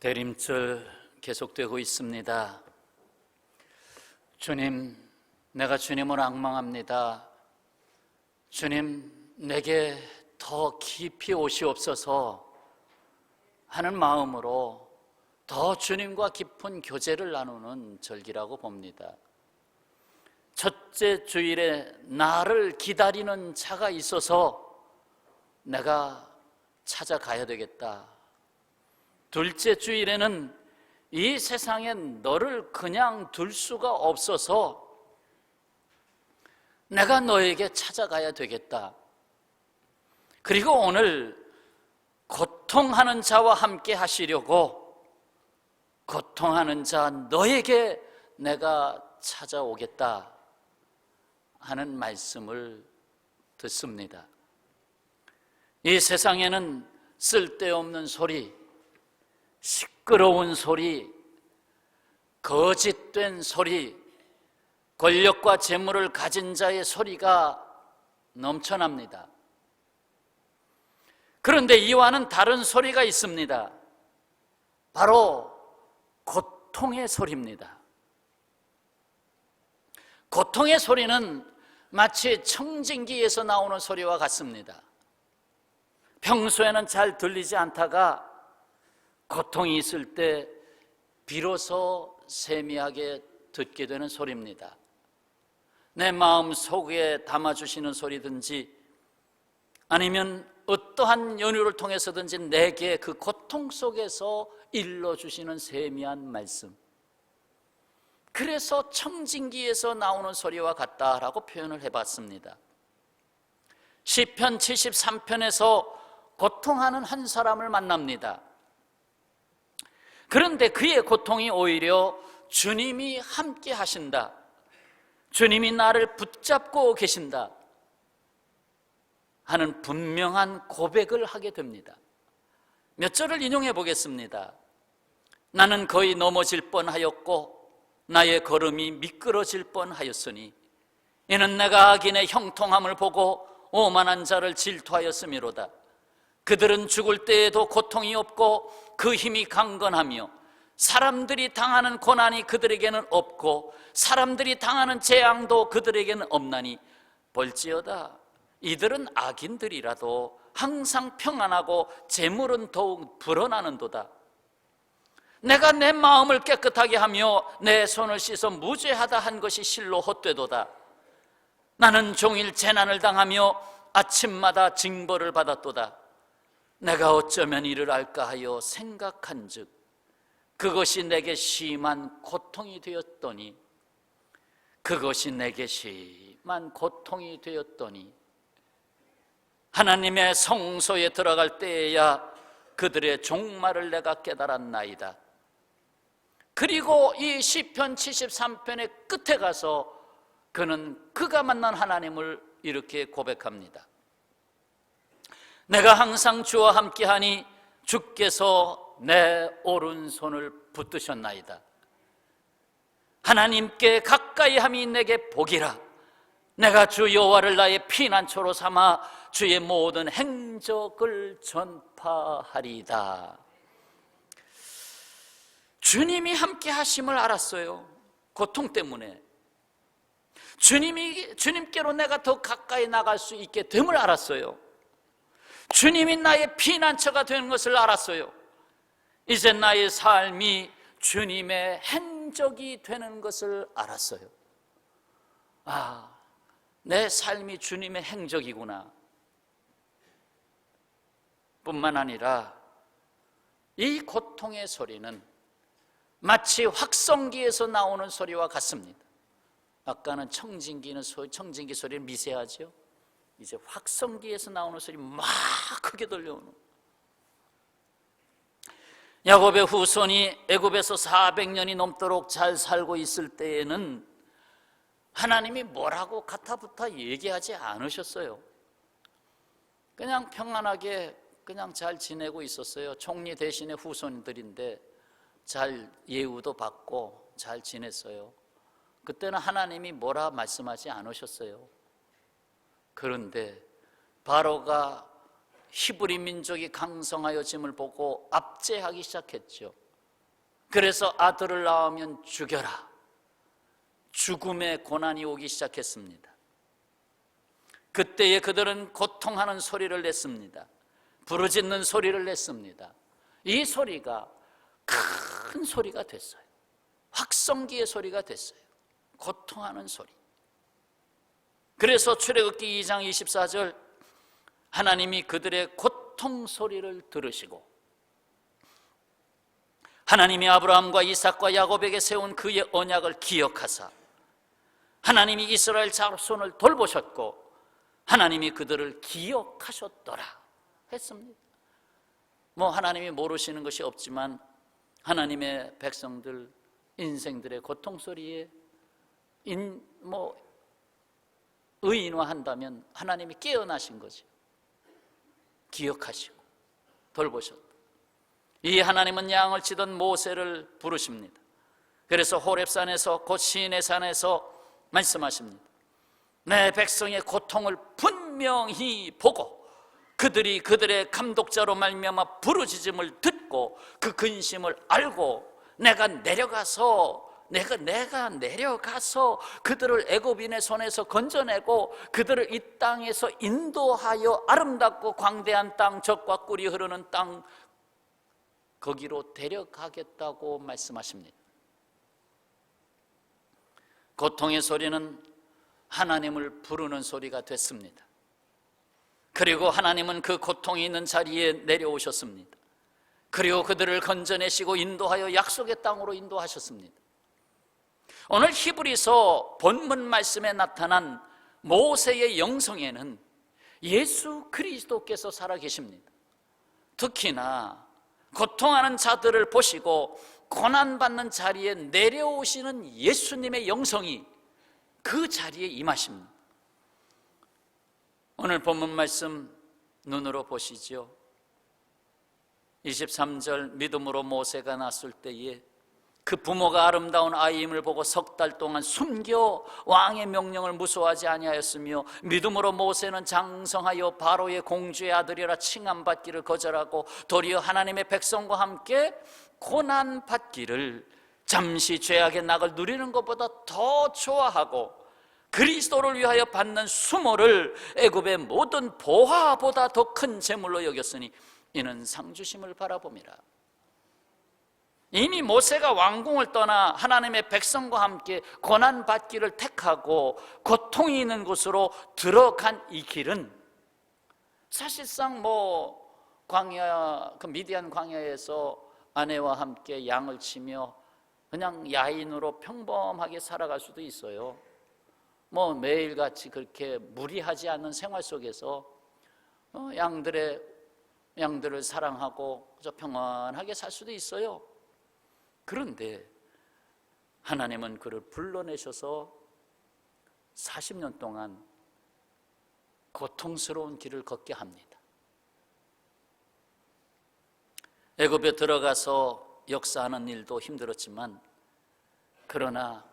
대림절 계속되고 있습니다. 주님, 내가 주님을 앙망합니다. 주님, 내게 더 깊이 오시옵소서 하는 마음으로 더 주님과 깊은 교제를 나누는 절기라고 봅니다. 첫째 주일에 나를 기다리는 자가 있어서 내가 찾아가야 되겠다. 둘째 주일에는 이 세상에 너를 그냥 둘 수가 없어서 내가 너에게 찾아가야 되겠다. 그리고 오늘 고통하는 자와 함께 하시려고 고통하는 자 너에게 내가 찾아오겠다 하는 말씀을 듣습니다. 이 세상에는 쓸데없는 소리, 시끄러운 소리, 거짓된 소리, 권력과 재물을 가진 자의 소리가 넘쳐납니다. 그런데 이와는 다른 소리가 있습니다. 바로 고통의 소리입니다. 고통의 소리는 마치 청진기에서 나오는 소리와 같습니다. 평소에는 잘 들리지 않다가 고통이 있을 때 비로소 세미하게 듣게 되는 소리입니다. 내 마음 속에 담아주시는 소리든지 아니면 어떠한 연유를 통해서든지 내게 그 고통 속에서 일러주시는 세미한 말씀, 그래서 청진기에서 나오는 소리와 같다라고 표현을 해봤습니다. 시편 73편에서 고통하는 한 사람을 만납니다. 그런데 그의 고통이 오히려 주님이 함께 하신다, 주님이 나를 붙잡고 계신다 하는 분명한 고백을 하게 됩니다. 몇 절을 인용해 보겠습니다. 나는 거의 넘어질 뻔하였고 나의 걸음이 미끄러질 뻔하였으니 이는 내가 악인의 형통함을 보고 오만한 자를 질투하였음이로다. 그들은 죽을 때에도 고통이 없고 그 힘이 강건하며 사람들이 당하는 고난이 그들에게는 없고 사람들이 당하는 재앙도 그들에게는 없나니 볼지어다 이들은 악인들이라도 항상 평안하고 재물은 더욱 불어나는도다. 내가 내 마음을 깨끗하게 하며 내 손을 씻어 무죄하다 한 것이 실로 헛되도다. 나는 종일 재난을 당하며 아침마다 징벌을 받았도다. 내가 어쩌면 이를 알까 하여 생각한즉 그것이 내게 심한 고통이 되었더니 그것이 내게 심한 고통이 되었더니 하나님의 성소에 들어갈 때에야 그들의 종말을 내가 깨달았나이다. 그리고 이 시편 73편의 끝에 가서 그는 그가 만난 하나님을 이렇게 고백합니다. 내가 항상 주와 함께하니 주께서 내 오른손을 붙드셨나이다. 하나님께 가까이함이 내게 복이라. 내가 주 여호와를 나의 피난처로 삼아 주의 모든 행적을 전파하리이다. 주님이 함께 하심을 알았어요. 고통 때문에 주님께로 내가 더 가까이 나갈 수 있게 됨을 알았어요. 주님이 나의 피난처가 되는 것을 알았어요. 이제 나의 삶이 주님의 행적이 되는 것을 알았어요. 아, 내 삶이 주님의 행적이구나. 뿐만 아니라 이 고통의 소리는 마치 확성기에서 나오는 소리와 같습니다. 아까는 청진기 소리는 미세하죠. 이제 확성기에서 나오는 소리 막 크게 들려오는. 야곱의 후손이 애굽에서 400년이 넘도록 잘 살고 있을 때에는 하나님이 뭐라고 가타부타 얘기하지 않으셨어요. 그냥 평안하게 그냥 잘 지내고 있었어요. 총리 대신에 후손들인데 잘 예우도 받고 잘 지냈어요. 그때는 하나님이 뭐라 말씀하지 않으셨어요. 그런데 바로가 히브리 민족이 강성하여짐을 보고 압제하기 시작했죠. 그래서 아들을 낳으면 죽여라. 죽음의 고난이 오기 시작했습니다. 그때에 그들은 고통하는 소리를 냈습니다. 부르짖는 소리를 냈습니다. 이 소리가 큰 소리가 됐어요. 확성기의 소리가 됐어요. 고통하는 소리. 그래서 출애굽기 2장 24절, 하나님이 그들의 고통 소리를 들으시고 하나님이 아브라함과 이삭과 야곱에게 세운 그의 언약을 기억하사 하나님이 이스라엘 자손을 돌보셨고 하나님이 그들을 기억하셨더라 했습니다. 하나님이 모르시는 것이 없지만 하나님의 백성들 인생들의 고통 소리에 의인화한다면 하나님이 깨어나신 거죠. 기억하시고 돌보셨다. 이 하나님은 양을 치던 모세를 부르십니다. 그래서 호렙산에서 곧 시인의 산에서 말씀하십니다. 내 백성의 고통을 분명히 보고 그들이 그들의 감독자로 말미암아 부르짖음을 듣고 그 근심을 알고 내가 내려가서 그들을 애굽인의 손에서 건져내고 그들을 이 땅에서 인도하여 아름답고 광대한 땅, 젖과 꿀이 흐르는 땅, 거기로 데려가겠다고 말씀하십니다. 고통의 소리는 하나님을 부르는 소리가 됐습니다. 그리고 하나님은 그 고통이 있는 자리에 내려오셨습니다. 그리고 그들을 건져내시고 인도하여 약속의 땅으로 인도하셨습니다. 오늘 히브리서 본문 말씀에 나타난 모세의 영성에는 예수 그리스도께서 살아계십니다. 특히나 고통하는 자들을 보시고 고난받는 자리에 내려오시는 예수님의 영성이 그 자리에 임하십니다. 오늘 본문 말씀 눈으로 보시죠. 23절, 믿음으로 모세가 낳았을 때에 그 부모가 아름다운 아이임을 보고 석 달 동안 숨겨 왕의 명령을 무서워하지 아니하였으며 믿음으로 모세는 장성하여 바로의 공주의 아들이라 칭함받기를 거절하고 도리어 하나님의 백성과 함께 고난받기를 잠시 죄악의 낙을 누리는 것보다 더 좋아하고 그리스도를 위하여 받는 수모를 애굽의 모든 보화보다 더 큰 재물로 여겼으니 이는 상주심을 바라봄이라. 이미 모세가 왕궁을 떠나 하나님의 백성과 함께 고난받기를 택하고 고통이 있는 곳으로 들어간 이 길은 사실상 광야, 그 미디안 광야에서 아내와 함께 양을 치며 그냥 야인으로 평범하게 살아갈 수도 있어요. 매일같이 그렇게 무리하지 않는 생활 속에서 양들을 사랑하고 평안하게 살 수도 있어요. 그런데 하나님은 그를 불러내셔서 40년 동안 고통스러운 길을 걷게 합니다. 애굽에 들어가서 역사하는 일도 힘들었지만 그러나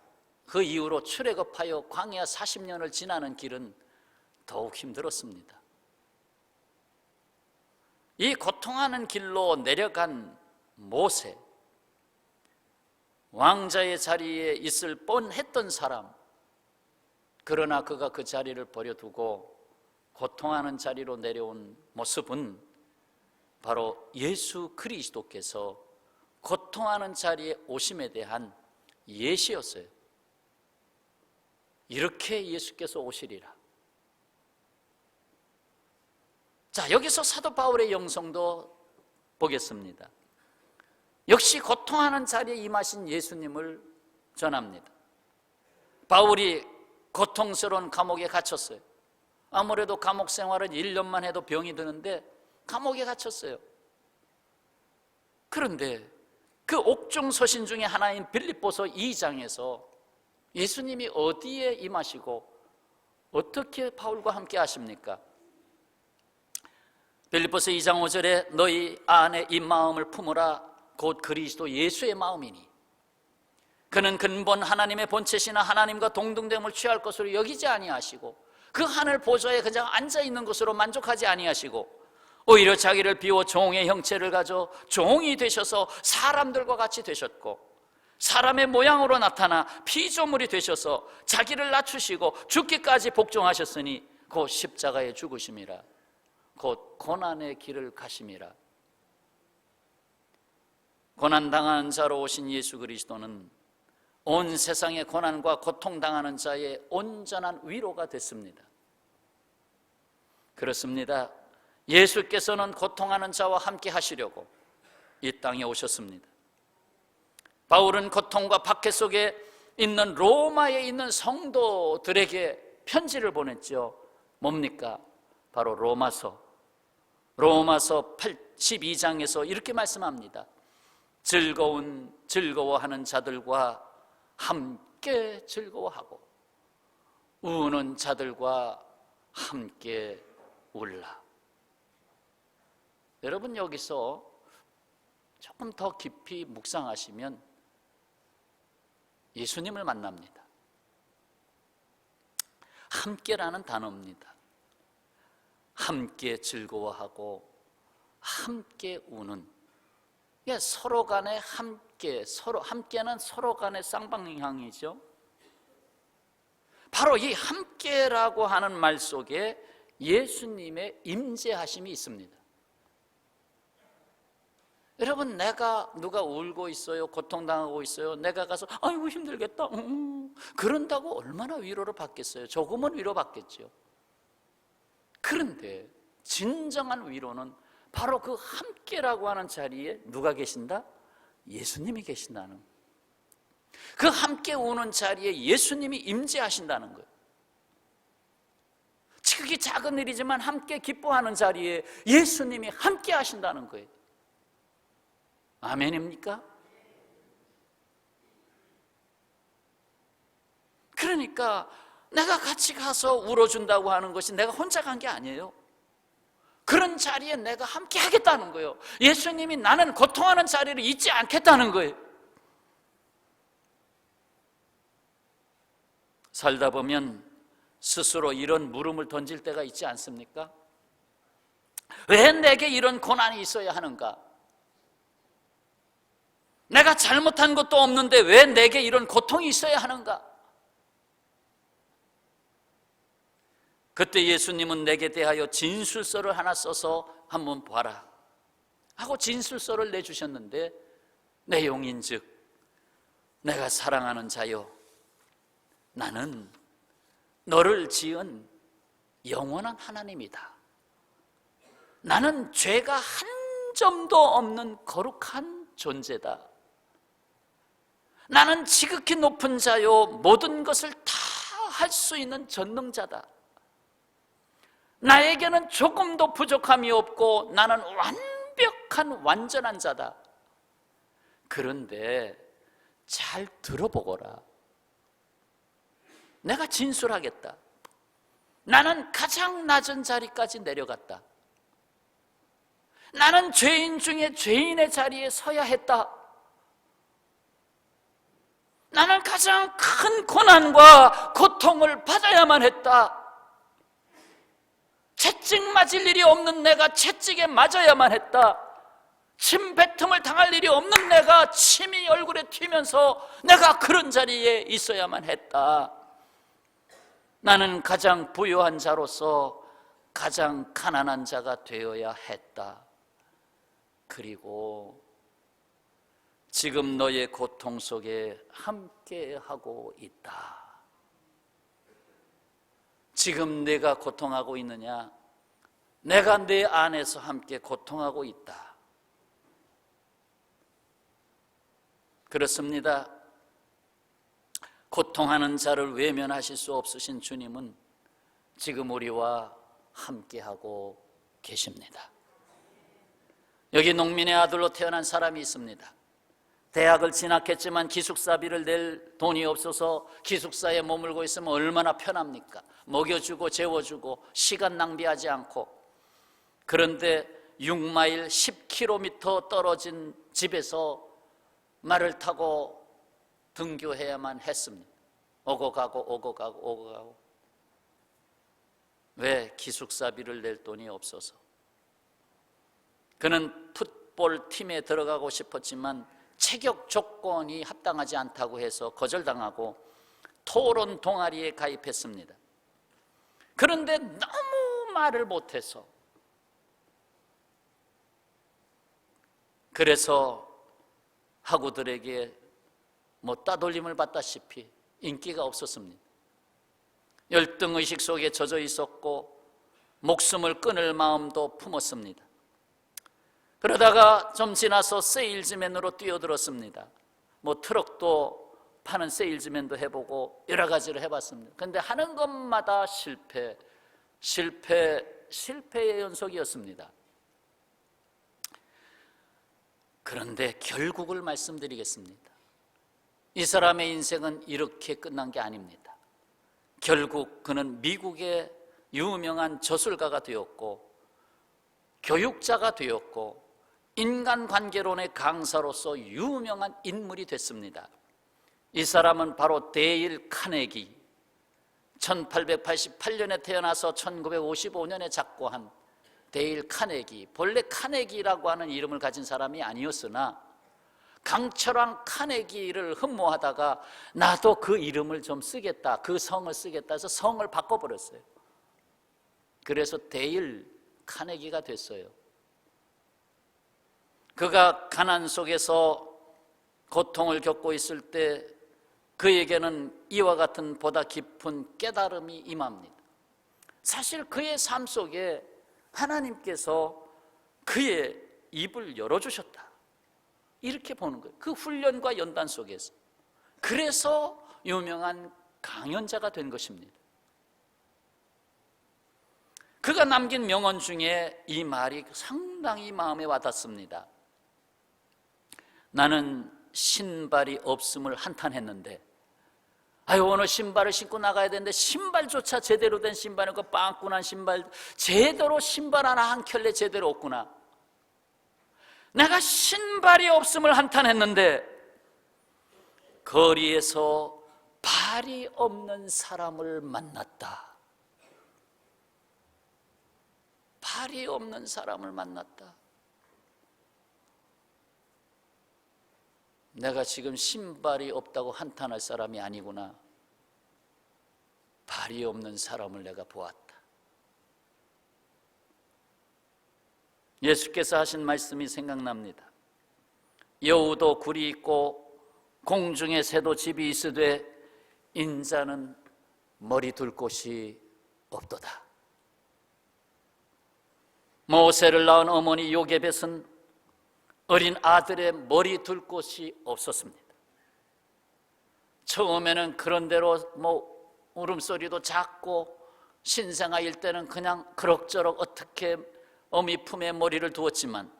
그 이후로 출애굽하여 광야 40년을 지나는 길은 더욱 힘들었습니다. 이 고통하는 길로 내려간 모세, 왕자의 자리에 있을 뻔했던 사람, 그러나 그가 그 자리를 버려두고 고통하는 자리로 내려온 모습은 바로 예수 그리스도께서 고통하는 자리에 오심에 대한 예시였어요. 이렇게 예수께서 오시리라. 자, 여기서 사도 바울의 영성도 보겠습니다. 역시 고통하는 자리에 임하신 예수님을 전합니다. 바울이 고통스러운 감옥에 갇혔어요. 아무래도 감옥 생활은 1년만 해도 병이 드는데 감옥에 갇혔어요. 그런데 그 옥중 서신 중에 하나인 빌립보서 2장에서 예수님이 어디에 임하시고 어떻게 바울과 함께 하십니까? 빌립보서 2장 5절에 너희 안에 이 마음을 품으라 곧 그리스도 예수의 마음이니 그는 근본 하나님의 본체시나 하나님과 동등됨을 취할 것으로 여기지 아니하시고 그 하늘 보좌에 그냥 앉아있는 것으로 만족하지 아니하시고 오히려 자기를 비워 종의 형체를 가져 종이 되셔서 사람들과 같이 되셨고, 사람의 모양으로 나타나 피조물이 되셔서 자기를 낮추시고 죽기까지 복종하셨으니 곧 십자가에 죽으심이라, 곧 고난의 길을 가심이라. 고난당하는 자로 오신 예수 그리스도는 온 세상의 고난과 고통당하는 자의 온전한 위로가 됐습니다. 그렇습니다. 예수께서는 고통하는 자와 함께 하시려고 이 땅에 오셨습니다. 바울은 고통과 박해 속에 있는 로마에 있는 성도들에게 편지를 보냈죠. 뭡니까? 바로 로마서 12장에서 이렇게 말씀합니다. 즐거워하는 자들과 함께 즐거워하고 우는 자들과 함께 울라. 여러분, 여기서 조금 더 깊이 묵상하시면 예수님을 만납니다. 함께라는 단어입니다. 함께 즐거워하고 함께 우는, 서로 간에 함께는 서로 간의 쌍방향이죠. 바로 이 함께라고 하는 말 속에 예수님의 임재하심이 있습니다. 여러분, 누가 울고 있어요, 고통당하고 있어요, 내가 가서 아이고 힘들겠다 그런다고 얼마나 위로를 받겠어요? 조금은 위로받겠죠. 그런데 진정한 위로는 바로 그 함께라고 하는 자리에 누가 계신다? 예수님이 계신다는, 그 함께 우는 자리에 예수님이 임재하신다는 거예요. 지극히 작은 일이지만 함께 기뻐하는 자리에 예수님이 함께 하신다는 거예요. 아멘입니까? 그러니까 내가 같이 가서 울어준다고 하는 것이 내가 혼자 간 게 아니에요. 그런 자리에 내가 함께 하겠다는 거예요. 예수님이 나는 고통하는 자리를 잊지 않겠다는 거예요. 살다 보면 스스로 이런 물음을 던질 때가 있지 않습니까? 왜 내게 이런 고난이 있어야 하는가? 내가 잘못한 것도 없는데 왜 내게 이런 고통이 있어야 하는가? 그때 예수님은 내게 대하여 진술서를 하나 써서 한번 봐라 하고 진술서를 내주셨는데, 내용인즉 내가 사랑하는 자여, 나는 너를 지은 영원한 하나님이다. 나는 죄가 한 점도 없는 거룩한 존재다. 나는 지극히 높은 자요, 모든 것을 다 할 수 있는 전능자다. 나에게는 조금도 부족함이 없고 나는 완벽한 완전한 자다. 그런데 잘 들어보거라. 내가 진술하겠다. 나는 가장 낮은 자리까지 내려갔다. 나는 죄인 중에 죄인의 자리에 서야 했다. 나는 가장 큰 고난과 고통을 받아야만 했다. 채찍 맞을 일이 없는 내가 채찍에 맞아야만 했다. 침 뱉음을 당할 일이 없는 내가 침이 얼굴에 튀면서 내가 그런 자리에 있어야만 했다. 나는 가장 부유한 자로서 가장 가난한 자가 되어야 했다. 그리고 지금 너의 고통 속에 함께하고 있다. 지금 내가 고통하고 있느냐? 내가 내 안에서 함께 고통하고 있다. 그렇습니다. 고통하는 자를 외면하실 수 없으신 주님은 지금 우리와 함께하고 계십니다. 여기 농민의 아들로 태어난 사람이 있습니다. 대학을 진학했지만 기숙사비를 낼 돈이 없어서 기숙사에 머물고 있으면 얼마나 편합니까? 먹여주고 재워주고 시간 낭비하지 않고. 그런데 6마일 10km 떨어진 집에서 말을 타고 등교해야만 했습니다. 오고 가고. 왜? 기숙사비를 낼 돈이 없어서. 그는 풋볼 팀에 들어가고 싶었지만 체격 조건이 합당하지 않다고 해서 거절당하고 토론 동아리에 가입했습니다. 그런데 너무 말을 못해서, 그래서 학우들에게 따돌림을 받다시피 인기가 없었습니다. 열등의식 속에 젖어 있었고 목숨을 끊을 마음도 품었습니다. 그러다가 좀 지나서 세일즈맨으로 뛰어들었습니다. 시트럭도 파는 세일즈맨도 해보고 여러 가지를 해봤습니다. 그런데 하는 것마다 실패의 연속이었습니다. 그런데 결국을 말씀드리겠습니다. 이 사람의 인생은 이렇게 끝난 게 아닙니다. 결국 그는 미국의 유명한 저술가가 되었고 교육자가 되었고 인간관계론의 강사로서 유명한 인물이 됐습니다. 이 사람은 바로 데일 카네기, 1888년에 태어나서 1955년에 작고한 데일 카네기, 본래 카네기라고 하는 이름을 가진 사람이 아니었으나 강철왕 카네기를 흠모하다가 나도 그 이름을 좀 쓰겠다, 그 성을 쓰겠다 해서 성을 바꿔버렸어요. 그래서 데일 카네기가 됐어요. 그가 가난 속에서 고통을 겪고 있을 때 그에게는 이와 같은 보다 깊은 깨달음이 임합니다. 사실 그의 삶 속에 하나님께서 그의 입을 열어주셨다, 이렇게 보는 거예요. 그 훈련과 연단 속에서. 그래서 유명한 강연자가 된 것입니다. 그가 남긴 명언 중에 이 말이 상당히 마음에 와닿습니다. 나는 신발이 없음을 한탄했는데, 오늘 신발을 신고 나가야 되는데 신발조차 제대로 된 신발은 그 빵꾸난 신발, 제대로 신발 하나 한 켤레 제대로 없구나. 내가 신발이 없음을 한탄했는데 거리에서 발이 없는 사람을 만났다. 발이 없는 사람을 만났다. 내가 지금 신발이 없다고 한탄할 사람이 아니구나. 발이 없는 사람을 내가 보았다. 예수께서 하신 말씀이 생각납니다. 여우도 굴이 있고 공중의 새도 집이 있으되 인자는 머리 둘 곳이 없도다. 모세를 낳은 어머니 요게벳은 어린 아들의 머리 둘 곳이 없었습니다. 처음에는 그런 대로 울음소리도 작고 신생아일 때는 그냥 그럭저럭 어떻게 어미 품에 머리를 두었지만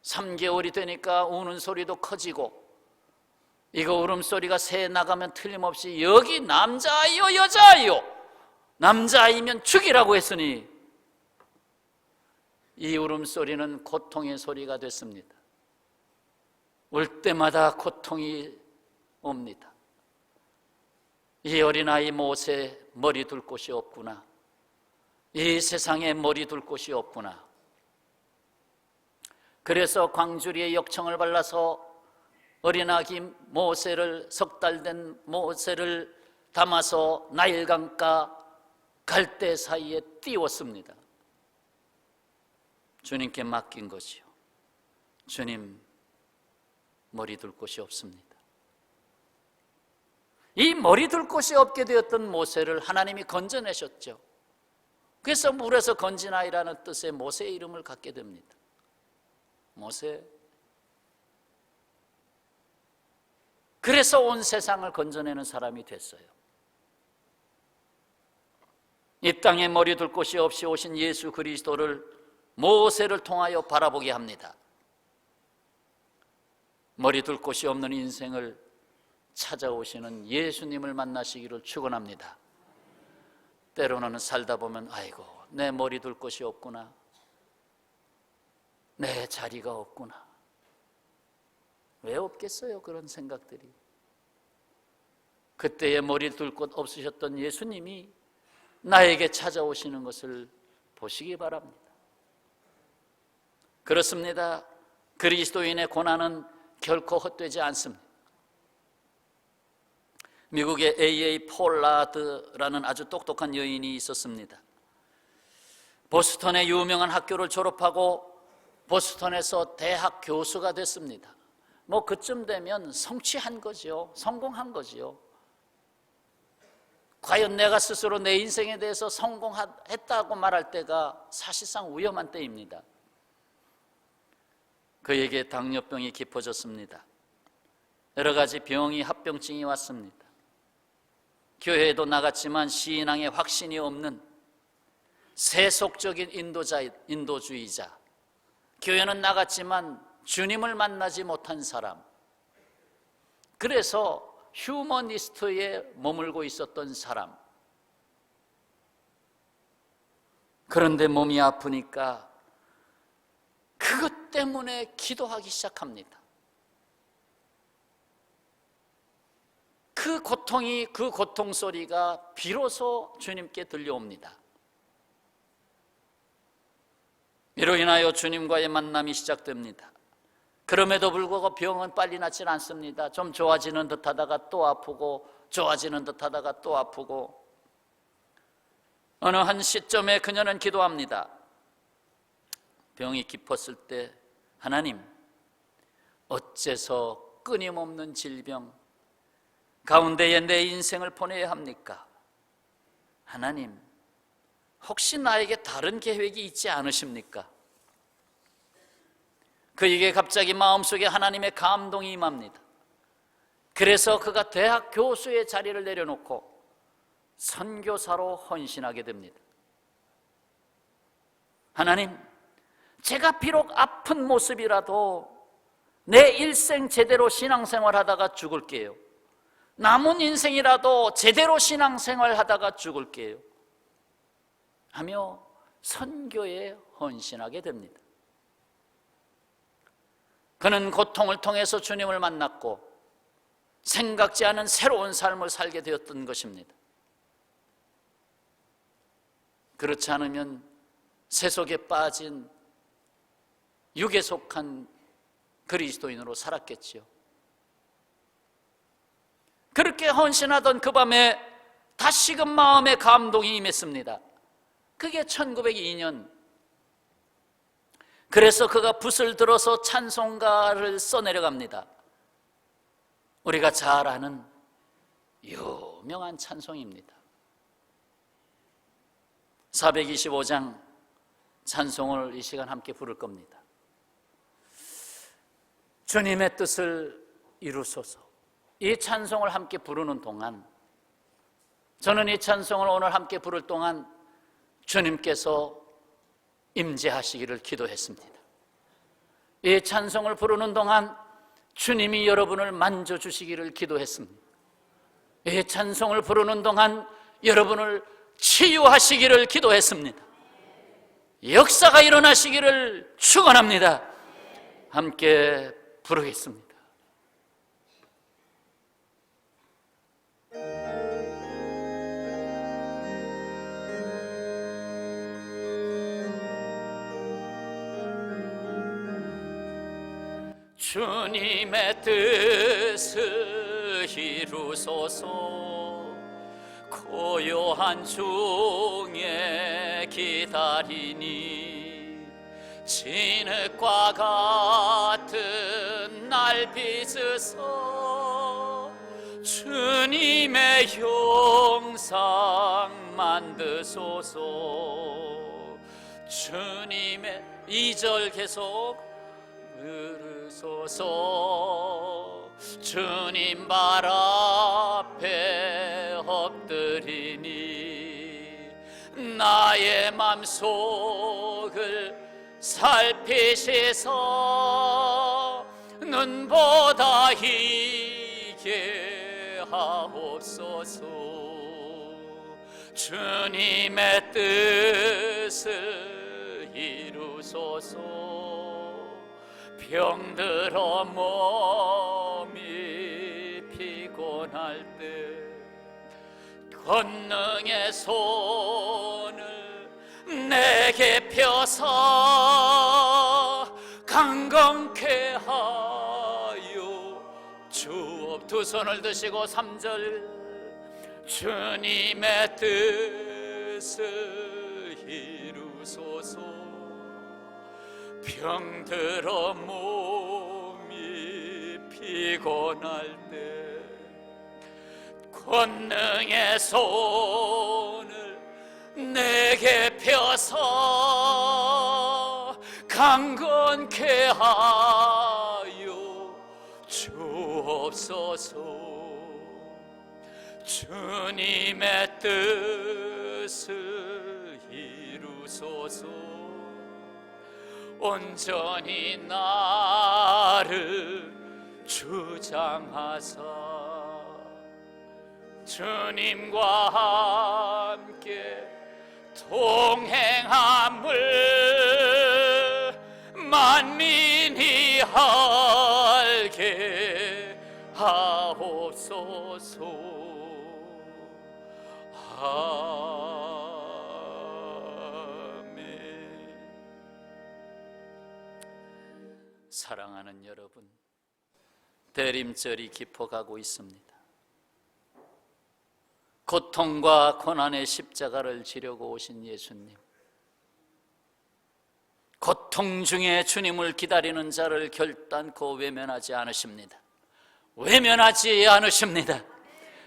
3개월이 되니까 우는 소리도 커지고, 이거 울음소리가 새 나가면 틀림없이 여기 남자아이요 여자아이요, 남자아이면 죽이라고 했으니 이 울음소리는 고통의 소리가 됐습니다. 울 때마다 고통이 옵니다. 이 어린아이 모세 머리 둘 곳이 없구나. 이 세상에 머리 둘 곳이 없구나. 그래서 광주리에 역청을 발라서 어린아기 모세를, 석 달 된 모세를 담아서 나일강가 갈대 사이에 띄웠습니다. 주님께 맡긴 것이요, 주님 머리 둘 곳이 없습니다. 이 머리 둘 곳이 없게 되었던 모세를 하나님이 건져내셨죠. 그래서 물에서 건진 아이라는 뜻의 모세의 이름을 갖게 됩니다. 모세. 그래서 온 세상을 건져내는 사람이 됐어요. 이 땅에 머리 둘 곳이 없이 오신 예수 그리스도를 모세를 통하여 바라보게 합니다. 머리 둘 곳이 없는 인생을 찾아오시는 예수님을 만나시기를 축원합니다. 때로는 살다 보면 아이고 내 머리 둘 곳이 없구나, 내 자리가 없구나. 왜 없겠어요, 그런 생각들이. 그때의 머리 둘 곳 없으셨던 예수님이 나에게 찾아오시는 것을 보시기 바랍니다. 그렇습니다. 그리스도인의 고난은 결코 헛되지 않습니다. 미국의 A.A. 폴라드라는 아주 똑똑한 여인이 있었습니다. 보스턴의 유명한 학교를 졸업하고 보스턴에서 대학 교수가 됐습니다. 뭐 그쯤 되면 성취한 거죠. 성공한 거죠. 과연 내가 스스로 내 인생에 대해서 성공했다고 말할 때가 사실상 위험한 때입니다. 그에게 당뇨병이 깊어졌습니다. 여러 가지 병이 합병증이 왔습니다. 교회에도 나갔지만 신앙에 확신이 없는 세속적인 인도주의자, 교회는 나갔지만 주님을 만나지 못한 사람, 그래서 휴머니스트에 머물고 있었던 사람. 그런데 몸이 아프니까 그것 때문에 기도하기 시작합니다. 그 고통 소리가 비로소 주님께 들려옵니다. 이로 인하여 주님과의 만남이 시작됩니다. 그럼에도 불구하고 병은 빨리 낫질 않습니다. 좀 좋아지는 듯 하다가 또 아프고, 좋아지는 듯 하다가 또 아프고, 어느 한 시점에 그녀는 기도합니다. 병이 깊었을 때, 하나님, 어째서 끊임없는 질병 가운데에 내 인생을 보내야 합니까? 하나님, 혹시 나에게 다른 계획이 있지 않으십니까? 그에게 갑자기 마음속에 하나님의 감동이 임합니다. 그래서 그가 대학 교수의 자리를 내려놓고 선교사로 헌신하게 됩니다. 하나님, 제가 비록 아픈 모습이라도 내 일생 제대로 신앙생활 하다가 죽을게요. 남은 인생이라도 제대로 신앙생활 하다가 죽을게요 하며 선교에 헌신하게 됩니다. 그는 고통을 통해서 주님을 만났고 생각지 않은 새로운 삶을 살게 되었던 것입니다. 그렇지 않으면 세속에 빠진 육에 속한 그리스도인으로 살았겠지요. 그렇게 헌신하던 그 밤에 다시금 마음에 감동이 임했습니다. 그게 1902년. 그래서 그가 붓을 들어서 찬송가를 써내려갑니다. 우리가 잘 아는 유명한 찬송입니다. 425장 찬송을 이 시간 함께 부를 겁니다. 주님의 뜻을 이루소서. 이 찬송을 함께 부르는 동안, 저는 이 찬송을 오늘 함께 부를 동안 주님께서 임재하시기를 기도했습니다. 이 찬송을 부르는 동안 주님이 여러분을 만져주시기를 기도했습니다. 이 찬송을 부르는 동안 여러분을 치유하시기를 기도했습니다. 역사가 일어나시기를 축원합니다. 함께 부르겠습니다. 주님의 뜻을 이루소서. 고요한 중에 기다리니 진흙과 같은 날 빚으소. 주님의 형상 만드소서. 주님의 2절 계속 부르소서. 주님 발 앞에 엎드리니 나의 맘속을 살피시서 눈보다 희게 하옵소서. 주님의 뜻을 이루소서. 병들어 몸이 피곤할 때 권능의 손을 내게 펴서 하여 주 두 손을 드시고 3절 주님의 뜻을 이루소서 병들어 몸이 피곤할 때 권능의 손을 내게 펴서 강건케 하여 주옵소서 주님의 뜻을 이루소서 온전히 나를 주장하사 주님과 함께 동행함을 만민이 알게 하옵소서. 아멘. 사랑하는 여러분, 대림절이 깊어가고 있습니다. 고통과 고난의 십자가를 지려고 오신 예수님, 고통 중에 주님을 기다리는 자를 결단코 외면하지 않으십니다. 외면하지 않으십니다.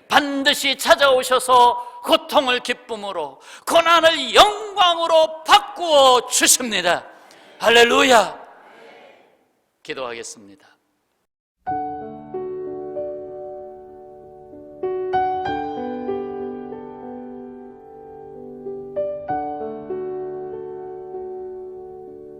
반드시 찾아오셔서 고통을 기쁨으로, 고난을 영광으로 바꾸어 주십니다. 할렐루야. 기도하겠습니다.